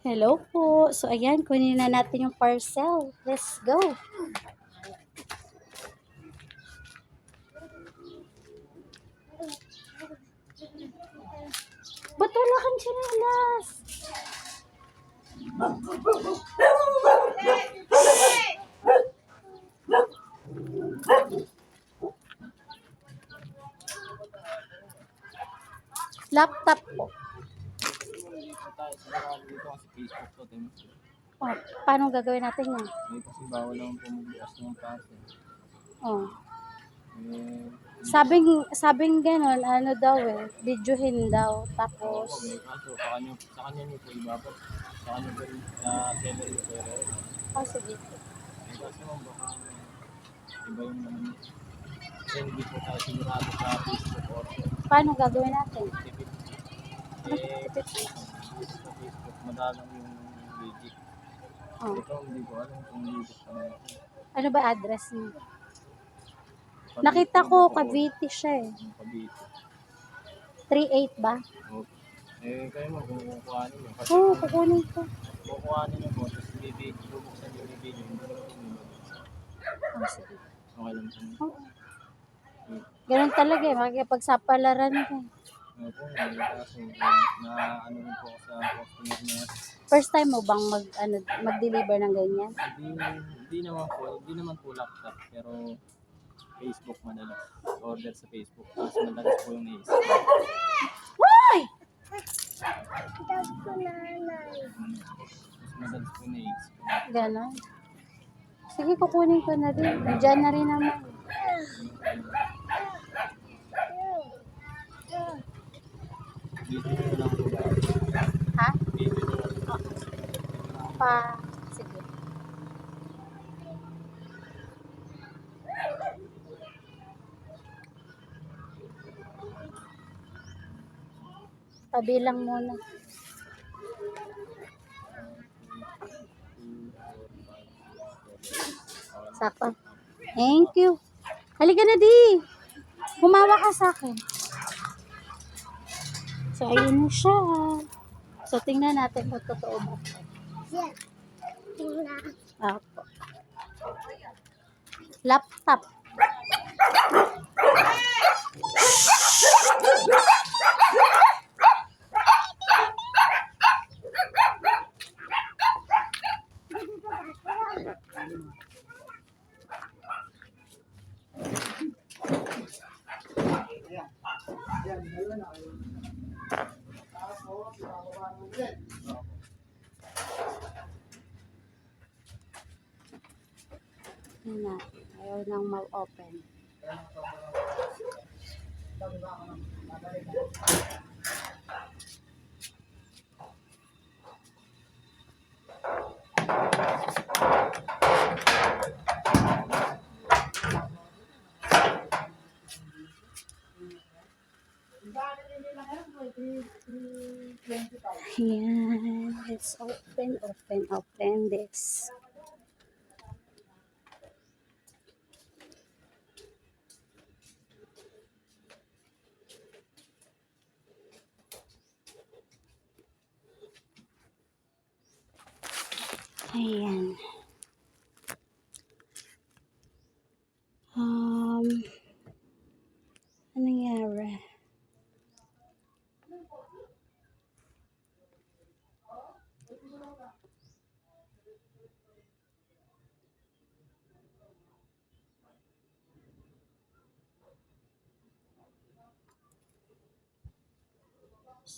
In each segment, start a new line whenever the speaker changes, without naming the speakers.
Hello po. So, ayan, kunin na natin yung parcel. Let's go. Ba't wala kang tsinelas? Laptop po.
Tayo sigurado dito kasi Facebook to, Tim.
Oh, paano gagawin natin yan?
Eh, kasi bawal naman po magbukas ng parcel.
Oh.
Eh,
Sabing ganun, ano daw videohin daw.
oo po,
Tapos,
may kaso. Sa kanya niyo po ibabot. Sa kanya po rin, seller niyo po rin.
sige.
Eh, kasi mo baka iba yung naman. Kasi hindi po tayo sigurado sa Facebook order.
Paano gagawin natin?
Tipid.
Ano
Eh,
tipid?
kasi sa Facebook, madalang yung legit.
Oh.
Ito, hindi ko alam kung legit pa na yun.
Ano ba address niya?
Cavite
Nakita ko,
po,
Cavite siya eh.
yung Cavite.
3.8 ba?
Okay. Eh, kayo mo kung kukuhanin mo. Kasi
Oo,
kung
kukunin ko.
kukuhanin niyo po, tapos bubuksan niyo yung video, hindi naman po nyo.
Oh, sige.
Okay lang po.
Oo. Ganun talaga eh, makikipagsapalaran ka.
Opo, may kaso na ano rin po ako sa customer na
First time mo bang mag-deliver ng ganyan?
hindi naman po laptop, pero Facebook madalas. Order sa Facebook. Tapos madalas po yung naisip.
Hoy!
Mas madalas po yung naisip.
Ganon. Sige, kukunin ko na din. Nandiyan na rin naman.
Dito nyo lang po ba?
Ha?
Dito nyo lang po.
Sige. Pabilang muna. Sakto. Thank you. Halika na, di. Humawa ka sa akin. So, ayun na siya. So, tingnan natin kung totoo ba.
Yan. Tingnan.
Apo. Laptop. Yan na. Ayaw nang mag-open. Yan. Let's open this. Ayan. Ano nangyari?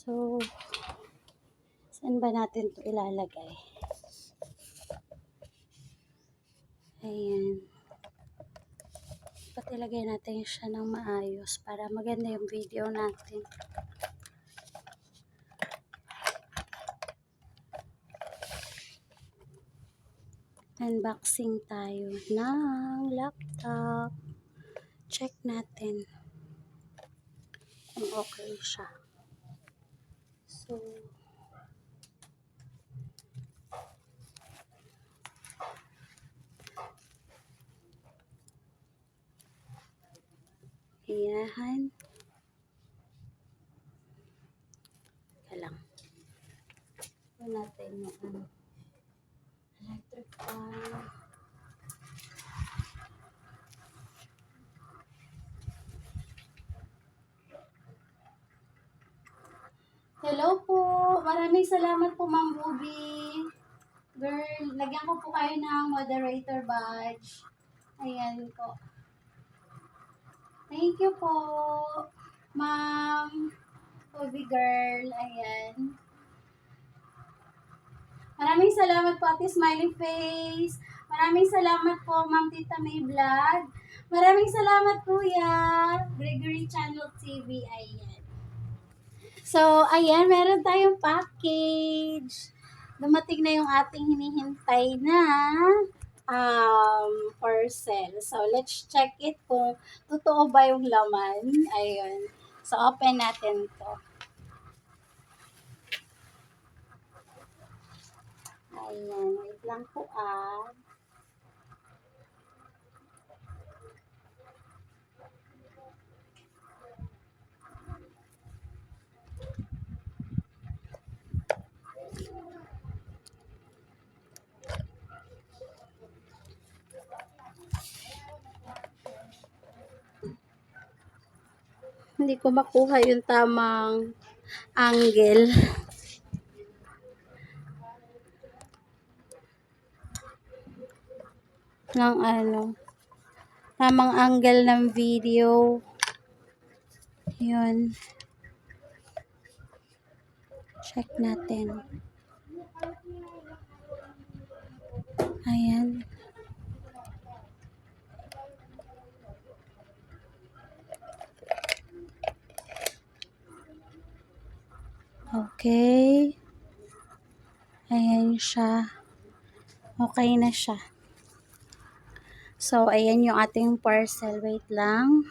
So, saan ba natin ito ilalagay? Ayan. Dapat ilagay natin siya ng maayos para maganda yung video natin. Unboxing tayo ng laptop. Check natin kung okay siya. So, ayan. Teka lang. Ito natin yung electric fan. Hello po. Maraming salamat po, Ma'am Ruby. Girl, lagyan ko po kayo ng moderator badge. Ayan po. Thank you po, Ma'am Ruby girl. Ayan. Maraming salamat po, Ate Smiling Face. Maraming salamat po, Ma'am Tita May Vlog. Maraming salamat, Kuya. Gregory Channel TV. Ayan. So, ayan, meron tayong package. Dumating na yung ating hinihintay na parcel. So, let's check it kung totoo ba yung laman. Ayun. So, open natin to. Ayan, wait lang po Hindi ko makuha yung tamang angle. Ng tamang angle ng video. Yun. Check natin. Ayan. Okay. Ayan siya. Okay na siya. So, ayan yung ating parcel. Wait lang.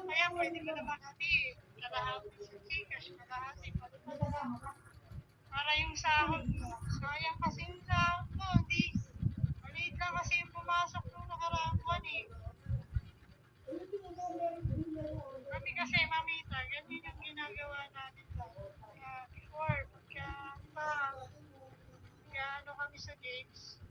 Kaya pwede ka naman kalahati cash, kalahati para yung sahod mo. Sayang kasi yung sahod mo, di. Maliit lang kasi yung pumasok nung nakaraang buwan eh. Kami kasi, mamita, ganyan yung ginagawa natin lang. Before, kaya ano kami sa games.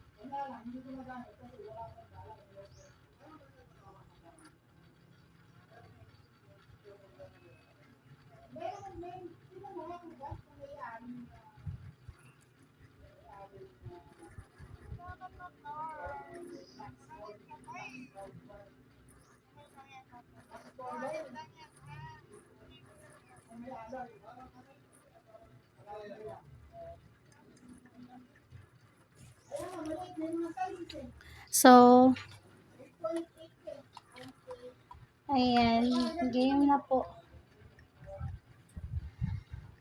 So, ayan, game na po.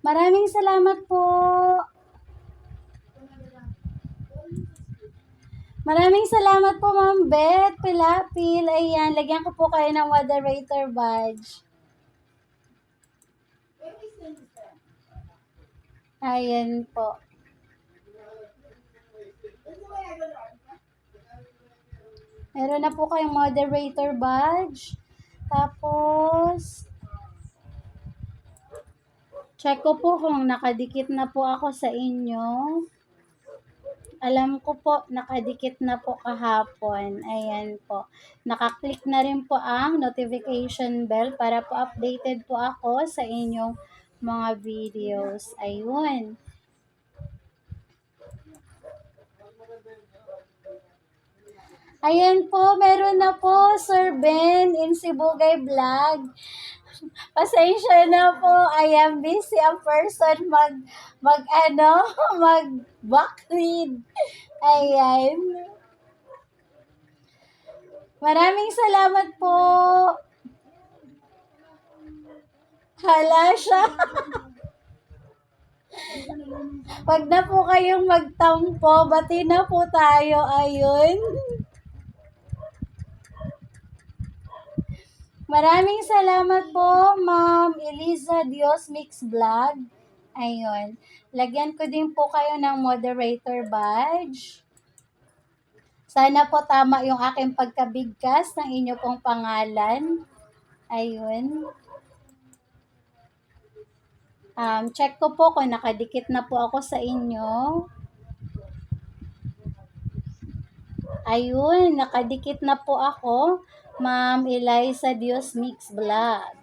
Maraming salamat po. Maraming salamat po, Ma'am Beth Pilapil. Ayan, lagyan ko po kayo ng moderator badge. Ayan po. Meron na po kayong moderator badge. Tapos, check ko po kung nakadikit na po ako sa inyo. Alam ko po, nakadikit na po kahapon. Ayan po. Nakaklik na rin po ang notification bell para po updated po ako sa inyong mga videos. Ayun. Ayan po, meron na po, Sir Ben in Sibugay Vlog. Pasensya na po, I am busy ang person mag backread. Ayan. Maraming salamat po. Hala siya. Wag na po kayong magtampo, bati na po tayo, ayun. Maraming salamat po, Ma'am Eliza Dios Mix Vlog. Ayun. Lagyan ko din po kayo ng moderator badge. Sana po tama yung aking pagkabigkas ng inyo pong pangalan. Ayun. Check ko po kung nakadikit na po ako sa inyo. Ayun, nakadikit na po ako. Ma'am Eliza Dios Mix Vlog.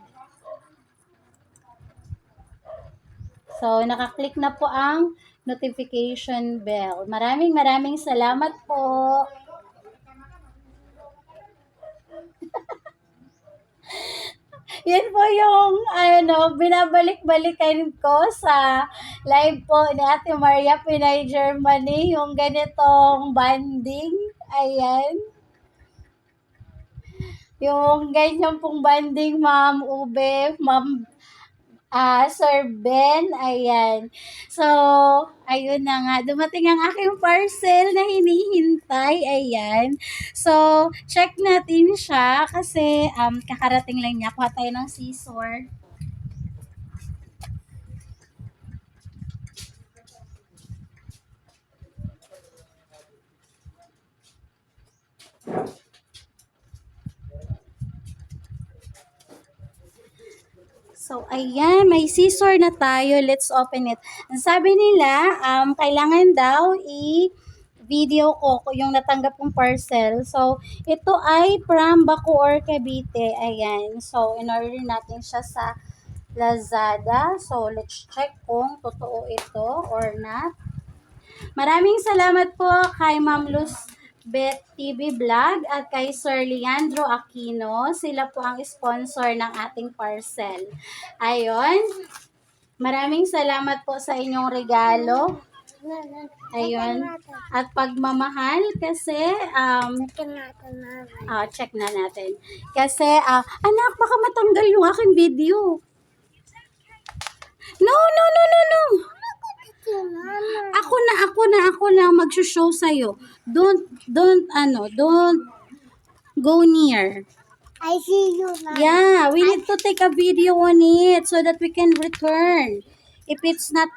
So, nakaklik na po ang notification bell. Maraming salamat po. Yan po yung binabalik-balikan ko sa live po ni Ate Maria Pinay Germany, yung ganitong banding. Ayan. Yung ganyan pong banding, Ma'am Ube, Ma'am Sir Ben, ayan. So, ayun na nga. Dumating ang aking parcel na hinihintay, ayan. So, check natin siya kasi kakarating lang niya. Kuha tayo ng scissor. So, ayan, may scissor na tayo. Let's open it. Ang sabi nila, kailangan daw i-video ko yung natanggap kong parcel. So, ito ay from Bacoor, Cavite. Ayan. So, in-order natin siya sa Lazada. So, let's check kung totoo ito or not. Maraming salamat po kay Ma'am Luz Bet TV Vlog at kay Sir Leandro Aquino. Sila po ang sponsor ng ating parcel. Ayun. Maraming salamat po sa inyong regalo. Ayun. At pagmamahal kasi check na natin. Kasi anak, baka matanggal yung aking video. No. Ako na mag-show sa'yo. Don't go near.
I see you now.
Yeah, we need to take a video on it so that we can return. If it's not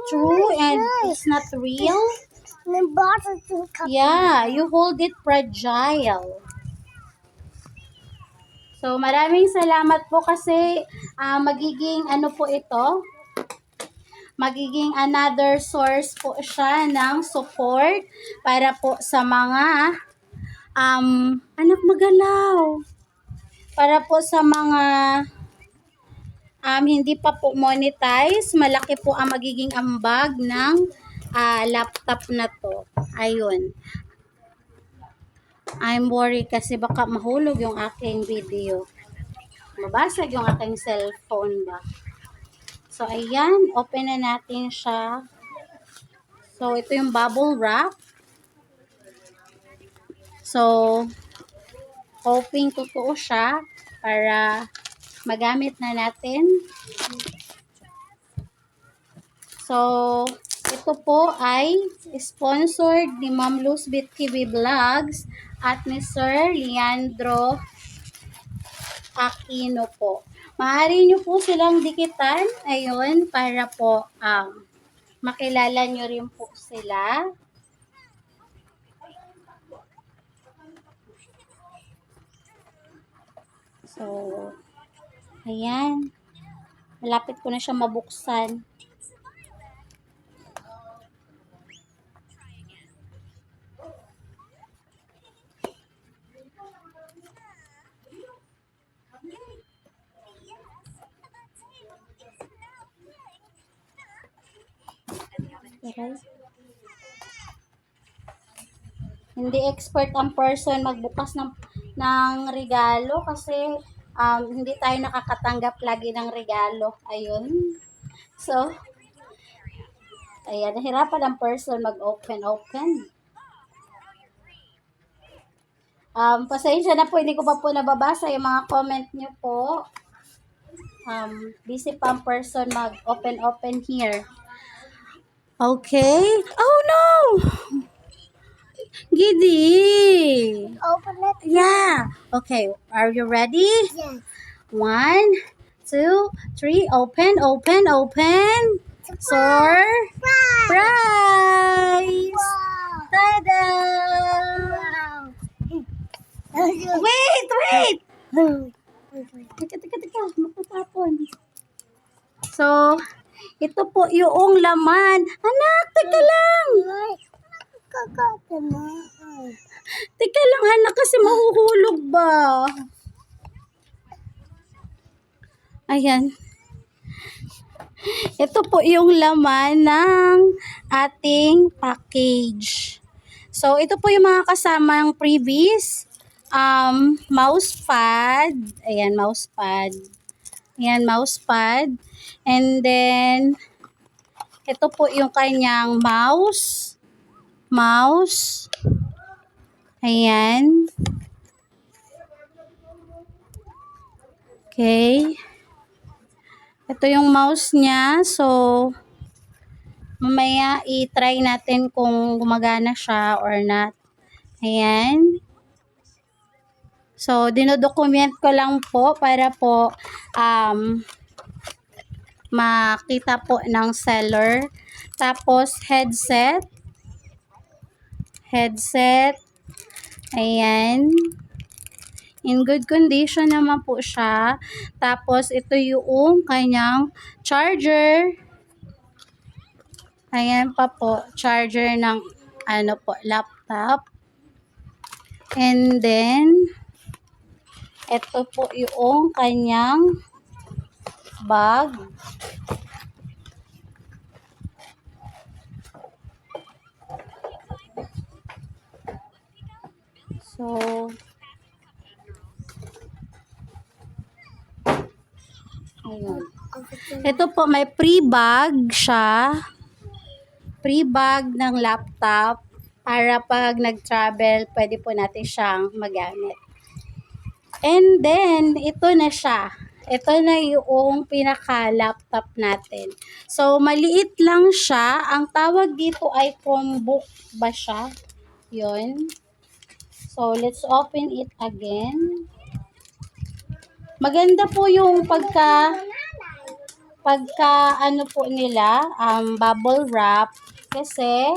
true and it's not real,
The bottle to come.
yeah, you hold it fragile. So, maraming salamat po kasi magiging po ito, magiging another source po siya ng support para po sa mga anak magalaw. Para po sa mga hindi pa po monetize, malaki po ang magiging ambag ng laptop na to. Ayun. I'm worried kasi baka mahulog yung aking video. Mabasag yung aking cellphone ba. So, ayan. Open na natin siya. So, ito yung bubble wrap. So, hoping totoo siya para magamit na natin. So, Ito po ay sponsored ni Ma'am Luzbit TV Vlogs at ni Sir Leandro Aquino po. Maaari nyo po silang dikitan, ayun, para po makilala nyo rin po sila. So, ayan. Malapit ko na siya mabuksan. Okay. Hindi expert ang person magbukas ng regalo kasi hindi tayo nakakatanggap lagi ng regalo. Ayun. So, ayan, nahirapan ang person mag-open. Pasensya na po, hindi ko pa po nababasa yung mga comment nyo po. Busy pa ang person mag-open here. Okay. Oh no! Giddy!
Open it.
Yeah. Okay, are you ready?
Yes.
1, 2, 3. Open. Surprise!
Wow.
Tada!
Wow.
Wait! Teka. Matatapon. So, ito po yung laman. Anak, teka lang. Teka lang, anak, kasi mahuhulog ba? Ayan. Ito po yung laman ng ating package. So, ito po yung mga kasamang previous mouse pad. Ayan, mouse pad. And then, ito po yung kanyang mouse. Ayan. Okay. Ito yung mouse niya. So, mamaya i-try natin kung gumagana siya or not. Ayan. So, dinodocument ko lang po para po makita po ng seller. Tapos, headset. Ayan. In good condition naman po siya. Tapos, ito yung kanyang charger. Ayan pa po. Charger ng laptop. And then, ito po yung kanyang bag. So, ayun. Ito po, may pre-bag siya. Pre-bag ng laptop para pag nag-travel, pwede po natin siyang magamit. And then, ito na siya. Ito na yung pinaka-laptop natin. So, maliit lang siya. Ang tawag dito ay Chromebook ba siya? Yun. So, let's open it again. Maganda po yung pagka po nila, bubble wrap. Kasi,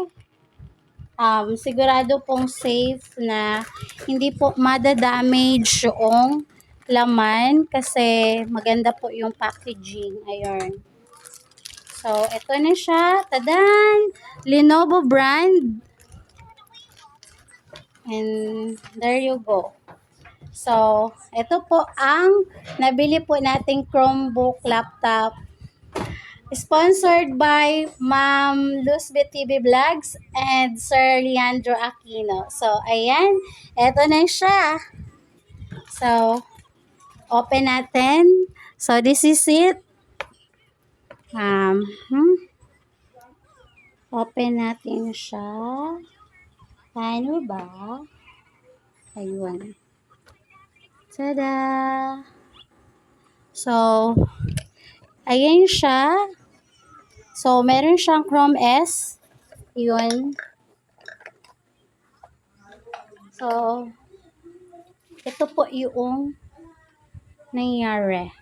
sigurado pong safe na hindi po madadamage yung laman. Kasi, maganda po yung packaging. Ayun. So, ito na siya. Tadan! Lenovo brand. And there you go. So, ito po ang nabili po nating Chromebook laptop. Sponsored by Ma'am Luzbit TV Vlogs and Sir Leandro Aquino. So, ayan. Ito na siya. So, open natin. So, this is it. Open natin siya. Paano ba? Ayun. Tada! So, ayan siya. So, meron siyang Chrome S. Yun. So, ito po yung nangyari.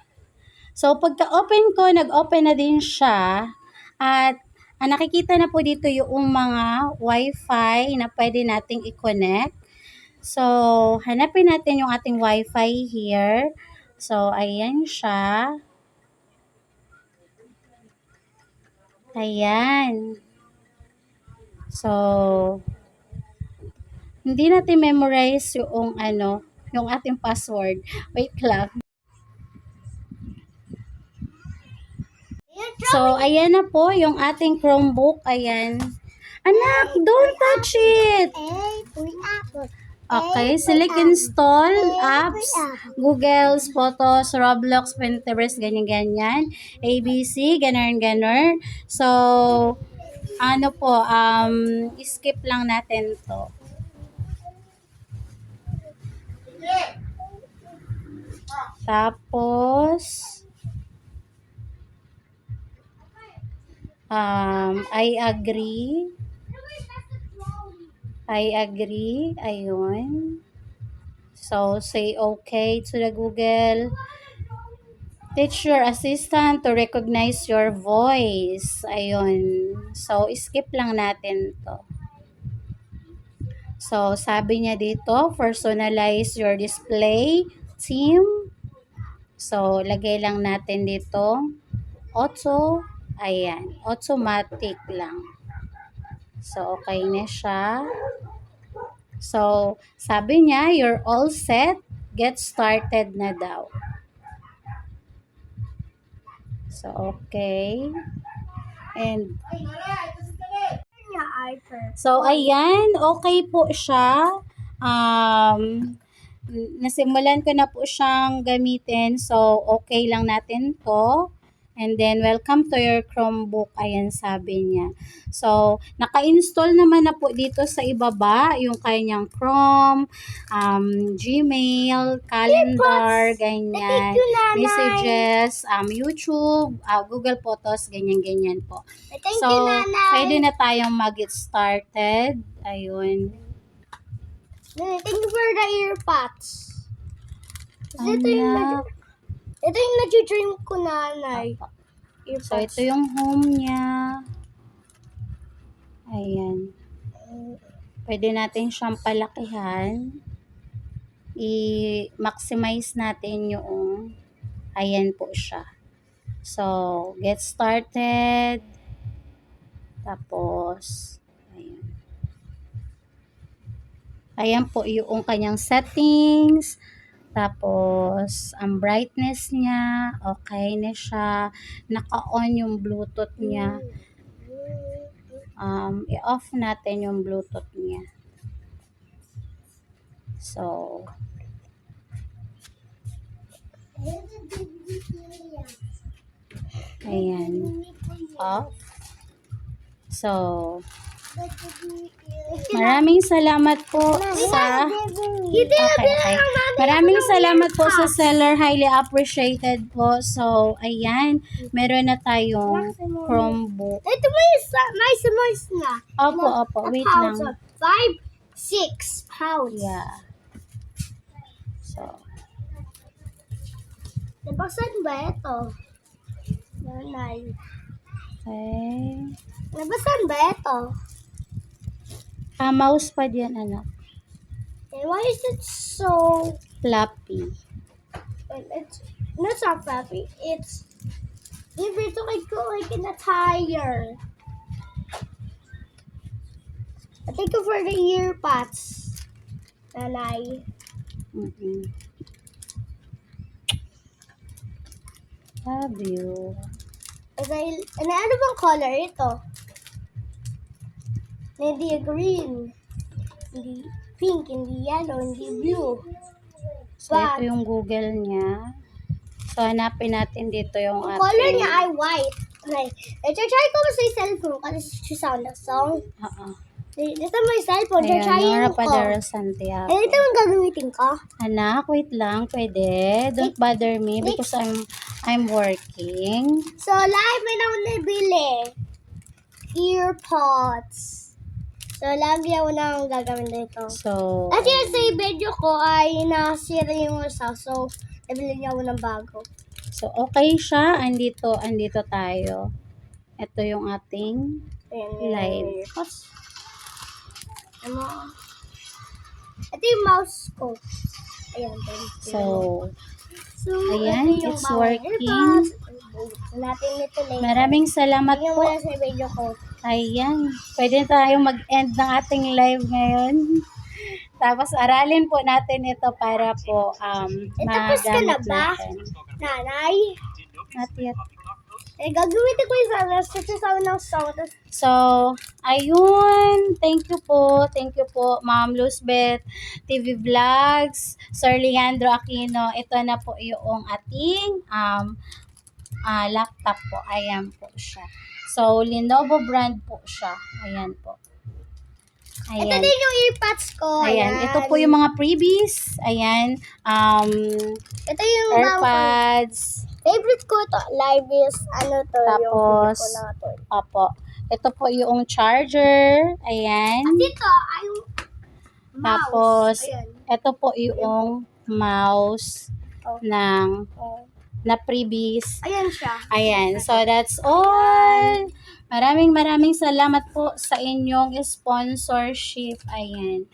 So, pagka-open ko, nag-open na din siya. At nakikita na po dito yung mga Wi-Fi na pwede nating i-connect. So, hanapin natin yung ating Wi-Fi here. So, ayan siya. Ayan. So, hindi natin memorize yung yung ating password. Wait lang. So, ayan na po yung ating Chromebook. Ayan. Anak, don't touch it!
Apple.
Okay, select install apps, Google, Photos, Roblox, Pinterest, ganyan-ganyan. ABC, ganon-ganon. So, skip lang natin to. Tapos, I agree. Ayun. So, say okay to the Google. Teach your assistant to recognize your voice. Ayun. So, skip lang natin to. So, sabi niya dito, personalize your display theme. So, lagay lang natin dito, auto. Ayan, automatic lang. So, okay na siya. So, sabi niya, you're all set. Get started na daw. So, okay. And, so, ayan. Okay po siya. Nasimulan ko na po siyang gamitin. So, okay lang natin to. And then, welcome to your Chromebook. Ayan, sabi niya. So, naka-install naman na po dito sa ibaba yung kanyang Chrome, Gmail, calendar, ganyan, messages, YouTube, Google Photos, ganyan-ganyan po. So, pwede na tayong mag-get started. Ayun.
Thank you for the earpods. Ito yung nag-dream ko, nanay.
So, ito yung home niya. Ayan. Pwede natin siyang palakihan. I-maximize natin yung ayan po siya. So, get started. Tapos, ayan. Ayan po yung kanyang settings. Tapos, ang brightness niya, okay na siya. Naka-on yung Bluetooth niya. I-off natin yung Bluetooth niya. So, ayan. Off. So, maraming salamat po sa Maraming salamat po sa seller. Highly appreciated po. So, ayan. Meron na tayong Chromebook.
Ito mais na.
Opo. Wait lang.
5-6 pounds.
Yeah. So,
Nabasan ba ito? Nanay.
okay.
Nabasan ba ito?
Mouse pa diyan, anak.
And why is it so...
Floppy.
It's not fluffy. It's like in a tire. I think for the earpods. Nanay.
Love you.
Ano bang color ito? Hindi green. Hindi pink, hindi yellow, hindi blue.
So, ito yung Google niya. So, hanapin natin dito yung ating...
Color niya ay white. Okay. I-try ko sa cellphone kasi siya sound na song. Dito may cellphone.
Ayan,
Try
Nora
ko.
Padaro Santiago.
Ito yung gagamitin ko.
Anak, wait lang. Pwede. Don't bother me because I'm working.
So, live may naman nabili. earpods. So, lagi ako na ang gagamit nito.
So,
At yun sa video ko ay nasira yung isa. So, nabili niya ako ng bago.
so okay siya. Andito tayo. Ito yung ating
Ayan,
live.
Ano? Ito yung mouse ko. Ayan.
So,
ito
ayan,
yung
it's
bawang
working.
earpods. Buksan natin ito later.
maraming salamat
Tingnan mo
po.
na sa video ko.
Ayan. Pwede tayong mag-end ng ating live ngayon. Tapos aralin po natin ito para po
Tapos ka na
magamit
ba?
natin.
Nanay?
Not yet.
Gagamitin ko yung sasasaw ng sound.
So, ayun. Thank you po. Thank you po, Ma'am Luzbeth TV Vlogs, Sir Leandro Aquino. Ito na po yung ating laptop po. Ayan po siya. So, Lenovo brand po siya. Ayan po.
Ito
Ayan.
din yung earpods ko.
Ayan. Ito po yung mga freebies. Ayan.
Ito yung bawang.
AirPods.
Favorite ko ito. Live is ano to. Yung favorite
Tapos,
ko na to.
opo. Ito po yung charger. Ayan.
At dito ay yung mouse.
Tapos,
Ayan.
ito po yung mouse
Oh.
na freebies.
Ayan siya.
Ayan. So, that's all. Maraming salamat po sa inyong sponsorship. Ayan.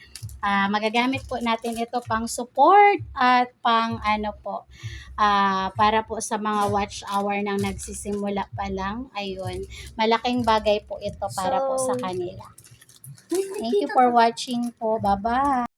Magagamit po natin ito pang support at pang para po sa mga watch hour nang nagsisimula pa lang. Ayun. Malaking bagay po ito para po sa kanila. Thank you for watching po. Bye-bye.